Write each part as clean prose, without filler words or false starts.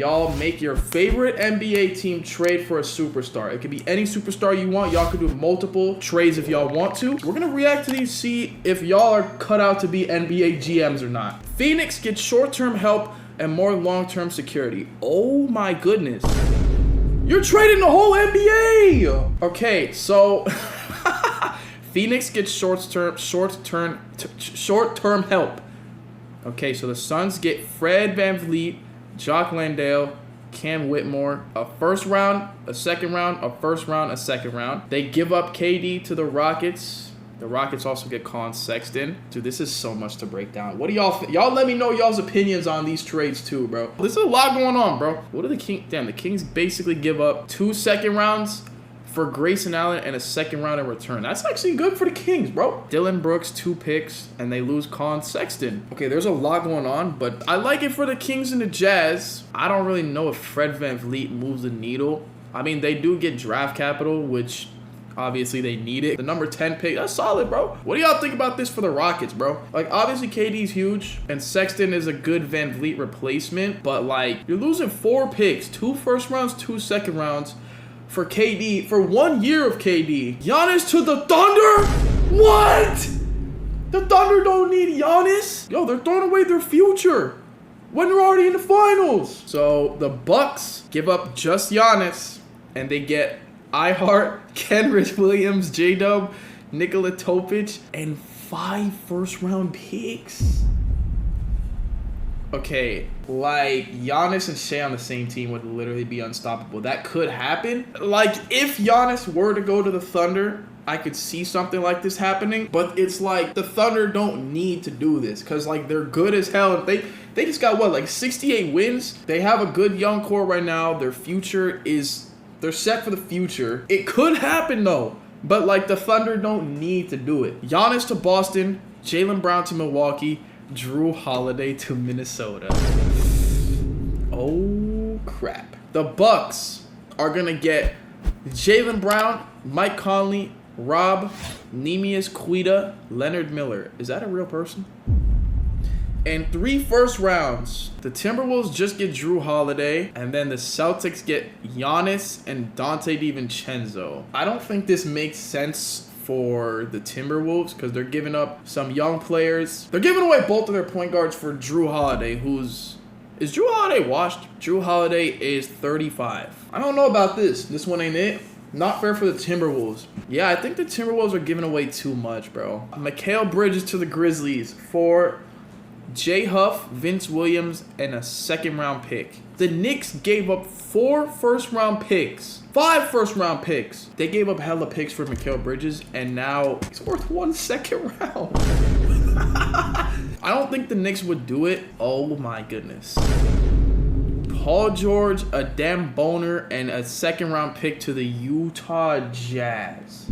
Y'all make your favorite NBA team trade for a superstar. It could be any superstar you want. Y'all could do multiple trades if y'all want to. We're going to react to these, see if y'all are cut out to be NBA GMs or not. Phoenix gets short-term help and more long-term security. Oh my goodness. You're trading the whole NBA. Okay, so Phoenix gets short-term help. Okay, so the Suns get Fred VanVleet, Jock Landale, Cam Whitmore, a first round, a second round, a first round, a second round. They give up KD to the Rockets. The Rockets also get Colin Sexton. Dude, this is so much to break down. What do y'all let me know y'all's opinions on these trades too, bro. There's a lot going on, bro. What do the Kings? Damn, the Kings basically give up 2 second rounds for Grayson Allen and a second round in return. That's actually good for the Kings, bro. Dylan Brooks, 2 picks, and they lose Colin Sexton. Okay, there's a lot going on, but I like it for the Kings and the Jazz. I don't really know if Fred VanVleet moves the needle. I mean, they do get draft capital, which obviously they need it. The number 10 pick, that's solid, bro. What do y'all think about this for the Rockets, bro? Like, obviously KD's huge, and Sexton is a good VanVleet replacement, but like, you're losing 4 picks, 2 first rounds, 2 second rounds, for KD, for 1 year of KD. Giannis to the Thunder? What? The Thunder don't need Giannis? Yo, they're throwing away their future when they're already in the finals. So the Bucks give up just Giannis, and they get iHeart, Kenrich Williams, J-Dub, Nikola Topic, and 5 first-round picks. Okay, like, Giannis and Shea on the same team would literally be unstoppable. That could happen. Like, if Giannis were to go to the Thunder, I could see something like this happening. But it's like, the Thunder don't need to do this. Because, like, they're good as hell. They just got, what, like 68 wins? They have a good young core right now. Their future is, they're set for the future. It could happen, though. But, like, the Thunder don't need to do it. Giannis to Boston, Jaylen Brown to Milwaukee, Drew Holiday to Minnesota. Oh, crap. The Bucks are going to get Jaylen Brown, Mike Conley, Rob, Neemias Queta, Leonard Miller. Is that a real person? And 3 first rounds. The Timberwolves just get Drew Holiday, and then the Celtics get Giannis and Dante DiVincenzo. I don't think this makes sense for the Timberwolves because they're giving up some young players. They're giving away both of their point guards for Drew Holiday, is Drew Holiday washed? Drew Holiday is 35. I don't know about this. This one ain't it. Not fair for the Timberwolves. Yeah, I think the Timberwolves are giving away too much, bro. Mikal Bridges to the Grizzlies for Jay Huff, Vince Williams, and a second-round pick. The Knicks gave up 4 first-round picks. 5 first-round picks. They gave up hella picks for Mikal Bridges, and now he's worth 1 second round. I don't think the Knicks would do it. Oh my goodness. Paul George, a damn boner, and a second-round pick to the Utah Jazz.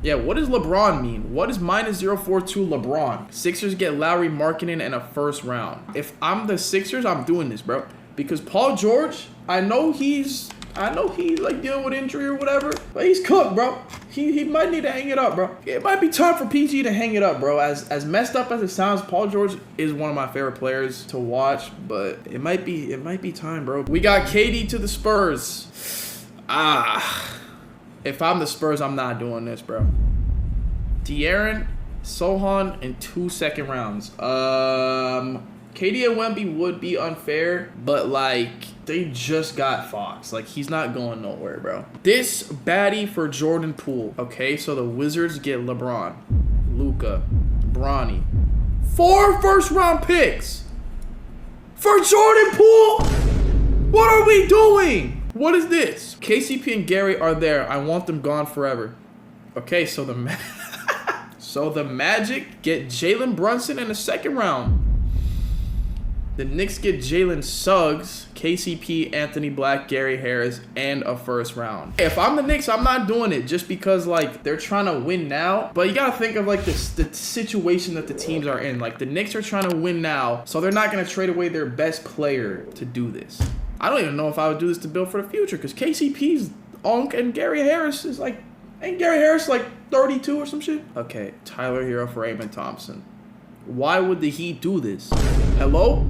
Yeah, what does LeBron mean? What is -042 LeBron? Sixers get Lowry Markkanen and a first round. If I'm the Sixers, I'm doing this, bro. Because Paul George, I know he's like dealing with injury or whatever, but he's cooked, bro. He might need to hang it up, bro. It might be time for PG to hang it up, bro. As messed up as it sounds, Paul George is one of my favorite players to watch, but it might be time, bro. We got KD to the Spurs. If I'm the Spurs, I'm not doing this, bro. De'Aaron, Sohan, and 2 second rounds. KD and Wemby would be unfair, but, like, they just got Fox. Like, he's not going nowhere, bro. This baddie for Jordan Poole. Okay, so the Wizards get LeBron, Luka, Bronny. 4 first-round picks for Jordan Poole? What are we doing? What is this? KCP and Gary are there. I want them gone forever. Okay, so the Magic get Jalen Brunson in the second round. The Knicks get Jalen Suggs, KCP, Anthony Black, Gary Harris, and a first round. If I'm the Knicks, I'm not doing it just because, like, they're trying to win now. But you got to think of, like, the situation that the teams are in. Like, the Knicks are trying to win now, so they're not going to trade away their best player to do this. I don't even know if I would do this to build for the future because KCP's unk and Gary Harris is like, ain't Gary Harris like 32 or some shit? Okay, Tyler Hero for Raymond Thompson. Why would the Heat do this? Hello?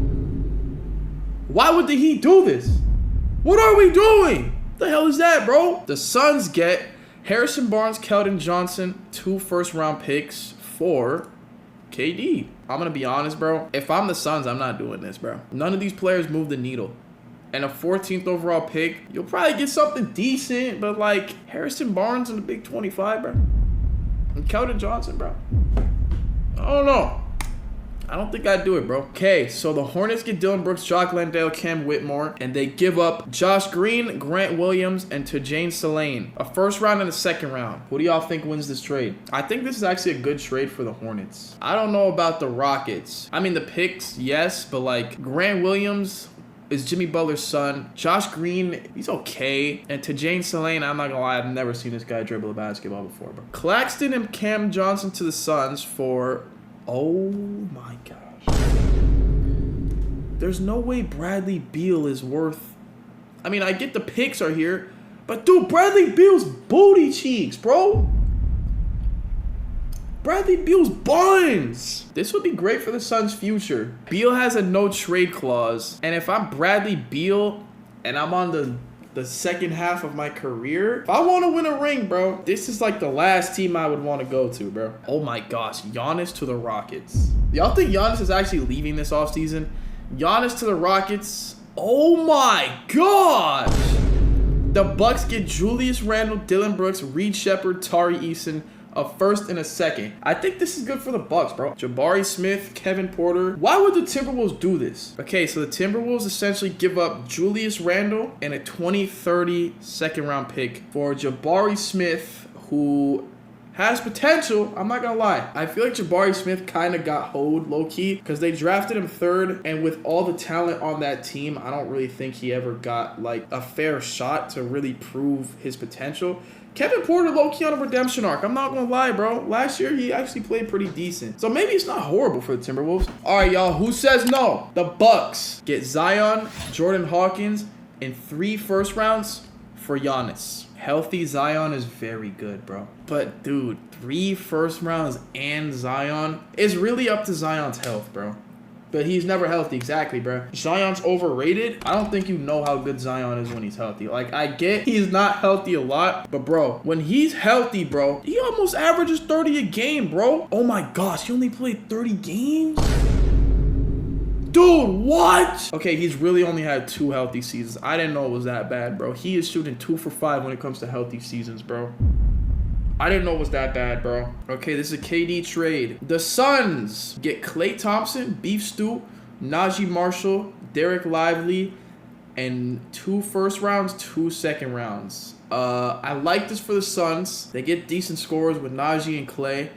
Why would the Heat do this? What are we doing? What the hell is that, bro? The Suns get Harrison Barnes, Keldon Johnson, 2 first-round picks for KD. I'm going to be honest, bro. If I'm the Suns, I'm not doing this, bro. None of these players move the needle. And a 14th overall pick, you'll probably get something decent, but like Harrison Barnes in the Big 25, bro. And Keldon Johnson, bro. I don't know. I don't think I'd do it, bro. Okay, so the Hornets get Dylan Brooks, Jock Landale, Cam Whitmore, and they give up Josh Green, Grant Williams, and Tajane Salane. A first round and a second round. Who do y'all think wins this trade? I think this is actually a good trade for the Hornets. I don't know about the Rockets. I mean, the picks, yes, but like Grant Williams is Jimmy Butler's son. Josh Green, he's okay. And Tajane Salane, I'm not gonna lie, I've never seen this guy dribble a basketball before, bro. Claxton and Cam Johnson to the Suns for... Oh my gosh. There's no way Bradley Beal is worth... I mean, I get the picks are here, but dude, Bradley Beal's booty cheeks, bro. Bradley Beal's buns. This would be great for the Suns' future. Beal has a no trade clause, and if I'm Bradley Beal and I'm on the second half of my career, if I want to win a ring, bro, this is like the last team I would want to go to, bro. Oh my gosh, Giannis to the Rockets. Y'all think Giannis is actually leaving this offseason? Giannis to the Rockets. Oh my gosh. The Bucks get Julius Randle, Dylan Brooks, Reed Shepard, Tari Eason, a first and a second. I think this is good for the Bucks, bro. Jabari Smith, Kevin Porter. Why would the Timberwolves do this? Okay, so the Timberwolves essentially give up Julius Randle and a 2030 second round pick for Jabari Smith, who has potential. I'm not gonna lie. I feel like Jabari Smith kind of got hoed low-key because they drafted him 3rd, and with all the talent on that team, I don't really think he ever got like a fair shot to really prove his potential. Kevin Porter low-key on a redemption arc. I'm not gonna lie, bro. Last year, he actually played pretty decent. So maybe it's not horrible for the Timberwolves. All right, y'all. Who says no? The Bucks get Zion, Jordan Hawkins, and 3 first rounds for Giannis. Healthy Zion is very good, bro. But, dude, 3 first rounds and Zion is really up to Zion's health, bro. But he's never healthy. Exactly, bro. Zion's overrated. I don't think you know how good Zion is when he's healthy. Like, I get he's not healthy a lot, but, bro, when he's healthy, bro, he almost averages 30 a game, bro. Oh, my gosh. He only played 30 games? Dude, what? Okay, he's really only had 2 healthy seasons. I didn't know it was that bad, bro. He is shooting 2 for 5 when it comes to healthy seasons, bro. I didn't know it was that bad, bro. Okay, this is a KD trade. The Suns get Klay Thompson, Beef Stew, Najee Marshall, Derek Lively, and 2 first rounds, 2 second rounds. I like this for the Suns. They get decent scores with Najee and Klay.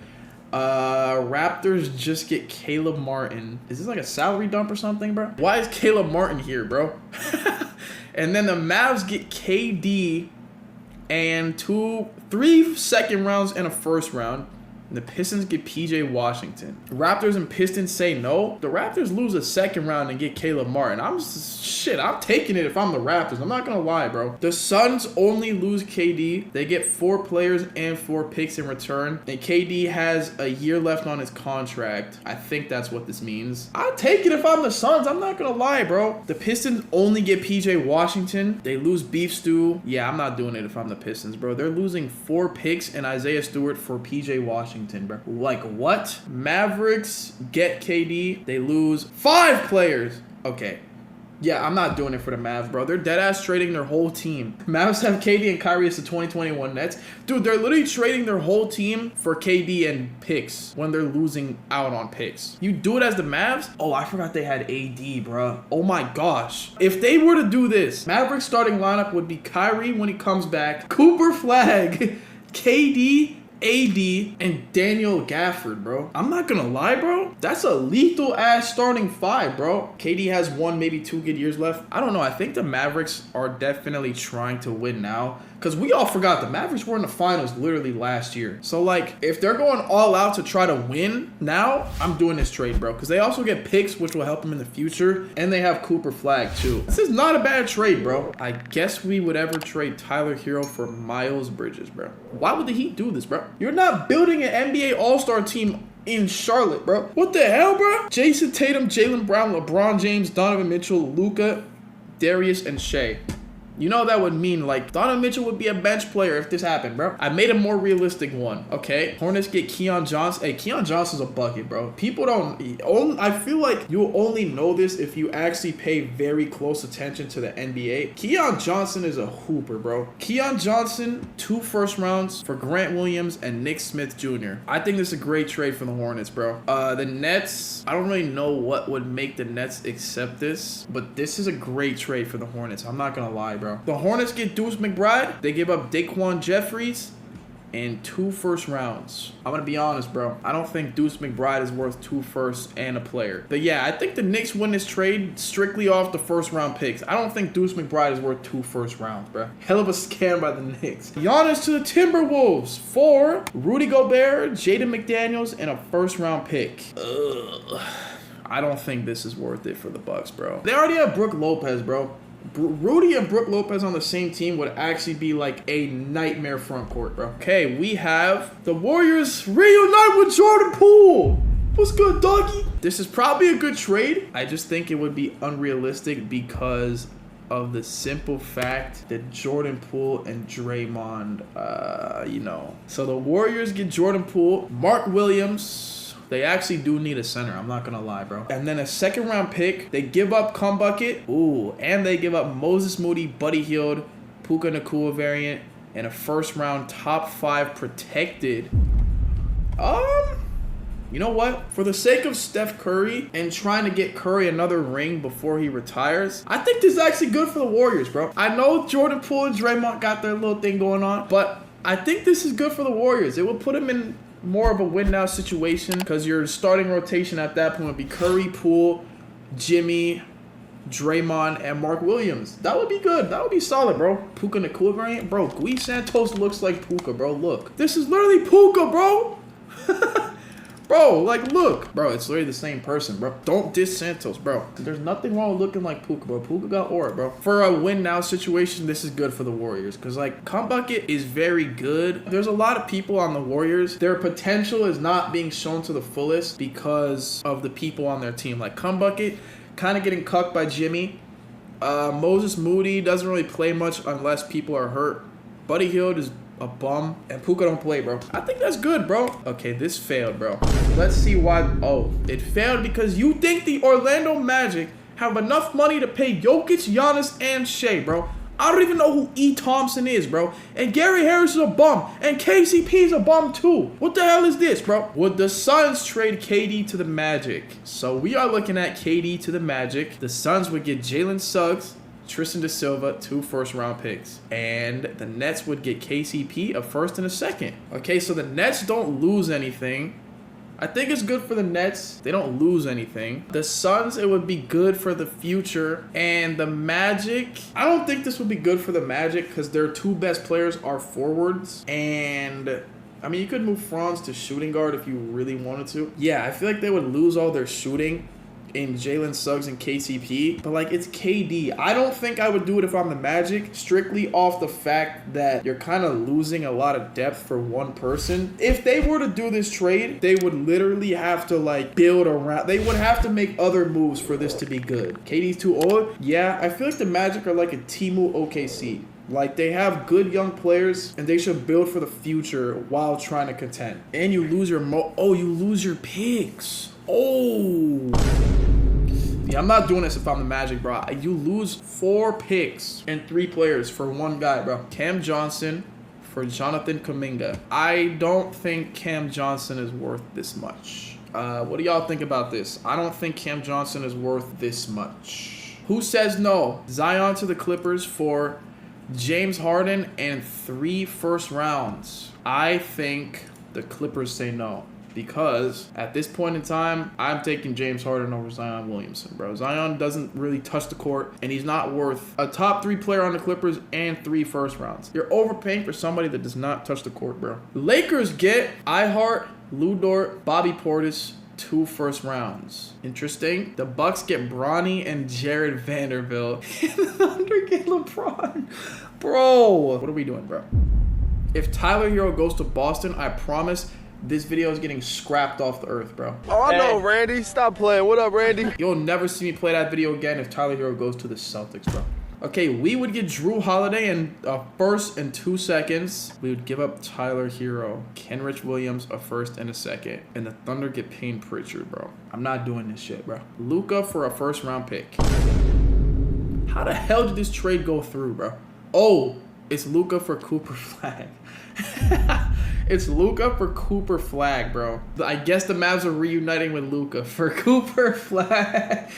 Raptors just get Caleb Martin. Is this like a salary dump or something, bro? Why is Caleb Martin here, bro? And then the Mavs get KD and 3 second rounds and a first round. And the Pistons get PJ Washington. Raptors and Pistons say no. The Raptors lose a second round and get Caleb Martin. I'm taking it if I'm the Raptors. I'm not gonna lie, bro. The Suns only lose KD. They get 4 players and 4 picks in return. And KD has a year left on his contract. I think that's what this means. I'll take it if I'm the Suns. I'm not gonna lie, bro. The Pistons only get PJ Washington. They lose Beef Stew. Yeah, I'm not doing it if I'm the Pistons, bro. They're losing 4 picks and Isaiah Stewart for PJ Washington, bro. Like, what? Mavericks get KD. They lose 5 players. Okay. Yeah, I'm not doing it for the Mavs, bro. They're deadass trading their whole team. Mavs have KD and Kyrie as the 2021 Nets. Dude, they're literally trading their whole team for KD and picks when they're losing out on picks. You do it as the Mavs? Oh, I forgot they had AD, bro. Oh my gosh. If they were to do this, Mavericks starting lineup would be Kyrie when he comes back, Cooper Flag, KD, AD, and Daniel Gafford, bro. I'm not gonna lie, bro. That's a lethal-ass starting 5, bro. KD has 1, maybe 2 good years left. I don't know. I think the Mavericks are definitely trying to win now. Because we all forgot the Mavericks were in the finals literally last year. So, like, if they're going all out to try to win now, I'm doing this trade, bro. Because they also get picks, which will help them in the future. And they have Cooper Flag, too. This is not a bad trade, bro. I guess we would ever trade Tyler Hero for Miles Bridges, bro. Why would the Heat do this, bro? You're not building an NBA All-Star team in Charlotte, bro. What the hell, bro? Jason Tatum, Jaylen Brown, LeBron James, Donovan Mitchell, Luka, Darius, and Shea. You know that would mean, like, Donovan Mitchell would be a bench player if this happened, bro. I made a more realistic one, okay? Hornets get Keon Johnson. Hey, Keon Johnson's a bucket, bro. People don't... I feel like you'll only know this if you actually pay very close attention to the NBA. Keon Johnson is a hooper, bro. Keon Johnson, 2 first rounds for Grant Williams and Nick Smith Jr. I think this is a great trade for the Hornets, bro. The Nets, I don't really know what would make the Nets accept this, but this is a great trade for the Hornets. I'm not gonna lie, bro. The Hornets get Deuce McBride. They give up Daquan Jeffries and 2 first rounds. I'm gonna be honest, bro. I don't think Deuce McBride is worth 2 firsts and a player. But yeah, I think the Knicks win this trade strictly off the first round picks. I don't think Deuce McBride is worth 2 first rounds, bro. Hell of a scam by the Knicks. Giannis to the Timberwolves for Rudy Gobert, Jaden McDaniels, and a first round pick. Ugh. I don't think this is worth it for the Bucks, bro. They already have Brook Lopez, bro. Rudy and Brook Lopez on the same team would actually be like a nightmare front court, bro. Okay, we have the Warriors reunite with Jordan Poole. What's good, doggy? This is probably a good trade. I just think it would be unrealistic because of the simple fact that Jordan Poole and Draymond, you know. So the Warriors get Jordan Poole, Mark Williams. They actually do need a center. I'm not going to lie, bro. And then a second round pick. They give up Kumbucket. Ooh. And they give up Moses Moody, Buddy Hield, Puka Nacua variant, and a first round top 5 protected. You know what? For the sake of Steph Curry and trying to get Curry another ring before he retires, I think this is actually good for the Warriors, bro. I know Jordan Poole and Draymond got their little thing going on, but I think this is good for the Warriors. It will put them in more of a win now situation because your starting rotation at that point would be Curry, Poole, Jimmy, Draymond, and Mark Williams. That would be good. That would be solid, bro. Puka Nacua variant, bro. Gui Santos looks like Puka, bro. Look, this is literally Puka, bro. Bro, like, look. Bro, it's literally the same person, bro. Don't diss Santos, bro. There's nothing wrong with looking like Puka, bro. Puka got aura, bro. For a win-now situation, this is good for the Warriors. Because, like, Kumbucket is very good. There's a lot of people on the Warriors. Their potential is not being shown to the fullest because of the people on their team. Like, Kumbucket kind of getting cucked by Jimmy. Moses Moody doesn't really play much unless people are hurt. Buddy Hield is a bum, and Puka don't play, bro. I think that's good, bro. Okay, this failed, bro. Let's see why. Oh, it failed because you think the Orlando Magic have enough money to pay Jokic, Giannis, and Shea, bro. I don't even know who E. Thompson is, bro. And Gary Harris is a bum. And KCP is a bum, too. What the hell is this, bro? Would the Suns trade KD to the Magic? So we are looking at KD to the Magic. The Suns would get Jalen Suggs, Tristan Da Silva, 2 first-round picks. And the Nets would get KCP, a first and a second. Okay, so the Nets don't lose anything. I think it's good for the Nets. They don't lose anything. The Suns, it would be good for the future. And the Magic, I don't think this would be good for the Magic because their 2 best players are forwards. And I mean, you could move Franz to shooting guard if you really wanted to. Yeah, I feel like they would lose all their shooting in Jalen Suggs and KCP, but like, it's KD. I don't think I would do it if I'm the Magic, strictly off the fact that you're kind of losing a lot of depth for one person. If they were to do this trade, they would literally have to like build around. They would have to make other moves for this to be good. KD's too old. Yeah, I feel like the Magic are like a Timu OKC. Like, they have good young players, and they should build for the future while trying to contend. And you lose your you lose your picks. Oh. Yeah, I'm not doing this if I'm the Magic, bro. You lose 4 picks and 3 players for one guy, bro. Cam Johnson for Jonathan Kuminga. I don't think Cam Johnson is worth this much. What do y'all think about this? I don't think Cam Johnson is worth this much. Who says no? Zion to the Clippers for James Harden and 3 first rounds. I think the Clippers say no. Because at this point in time, I'm taking James Harden over Zion Williamson, bro. Zion doesn't really touch the court, and he's not worth a top 3 player on the Clippers and 3 first rounds. You're overpaying for somebody that does not touch the court, bro. Lakers get Ihart, Lou Dort, Bobby Portis, 2 first rounds. Interesting. The Bucks get Bronny and Jared Vanderbilt. And the Thunder get LeBron. Bro, what are we doing, bro? If Tyler Hero goes to Boston, I promise this video is getting scrapped off the earth, bro. Oh, I know, Randy. Stop playing. What up, Randy? You'll never see me play that video again if Tyler Hero goes to the Celtics, bro. Okay, we would get Drew Holiday in a first and 2 seconds. We would give up Tyler Hero, Kenrich Williams, a first and a second. And the Thunder get Payne Pritchard, bro. I'm not doing this shit, bro. Luka for a first-round pick. How the hell did this trade go through, bro? Oh, it's Luka for Cooper Flag. It's Luka for Cooper Flag, bro. I guess the Mavs are reuniting with Luka for Cooper Flag.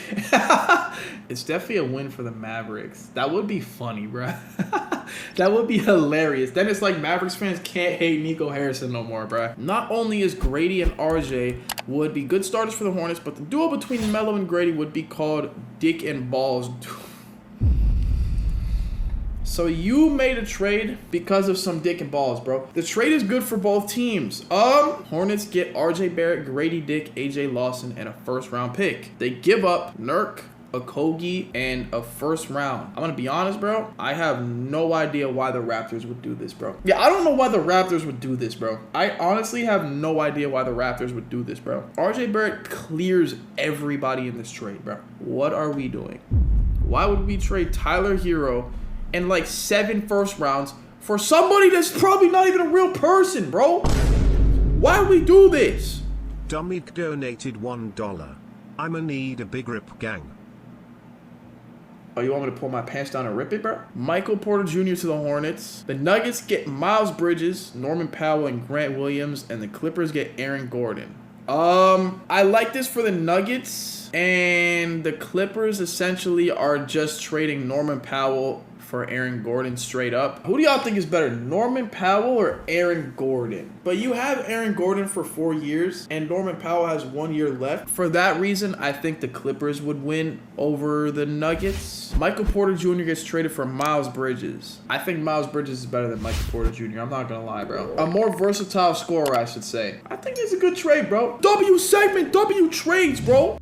It's definitely a win for the Mavericks. That would be funny, bro. That would be hilarious. Then it's like Mavericks fans can't hate Nico Harrison no more, bro. Not only is Grady and RJ would be good starters for the Hornets, but the duo between Melo and Grady would be called Dick and Balls. So you made a trade because of some dick and balls, bro. The trade is good for both teams. Hornets get RJ Barrett, Grady Dick, AJ Lawson, and a first-round pick. They give up Nurk, Okogie, and a first round. I'm gonna be honest, bro. I have no idea why the Raptors would do this, bro. Yeah, I don't know why the Raptors would do this, bro. I honestly have no idea why the Raptors would do this, bro. RJ Barrett clears everybody in this trade, bro. What are we doing? Why would we trade Tyler Hero and like 7 first rounds for somebody that's probably not even a real person, bro? Why would we do this? Dominic donated $1. I'ma need a big rip gang. Oh, you want me to pull my pants down and rip it, bro? Michael Porter Jr. to the Hornets. The Nuggets get Miles Bridges, Norman Powell, and Grant Williams, and the Clippers get Aaron Gordon. I like this for the Nuggets, and the Clippers essentially are just trading Norman Powell for Aaron Gordon straight up. Who do y'all think is better, Norman Powell or Aaron Gordon? But you have Aaron Gordon for 4 years, and Norman Powell has 1 year left. For that reason, I think the Clippers would win over the Nuggets. Michael Porter Jr. gets traded for Miles Bridges. I think Miles Bridges is better than Michael Porter Jr. I'm not gonna lie, bro. A more versatile scorer, I should say. I think it's a good trade, bro. W segment, W trades, bro.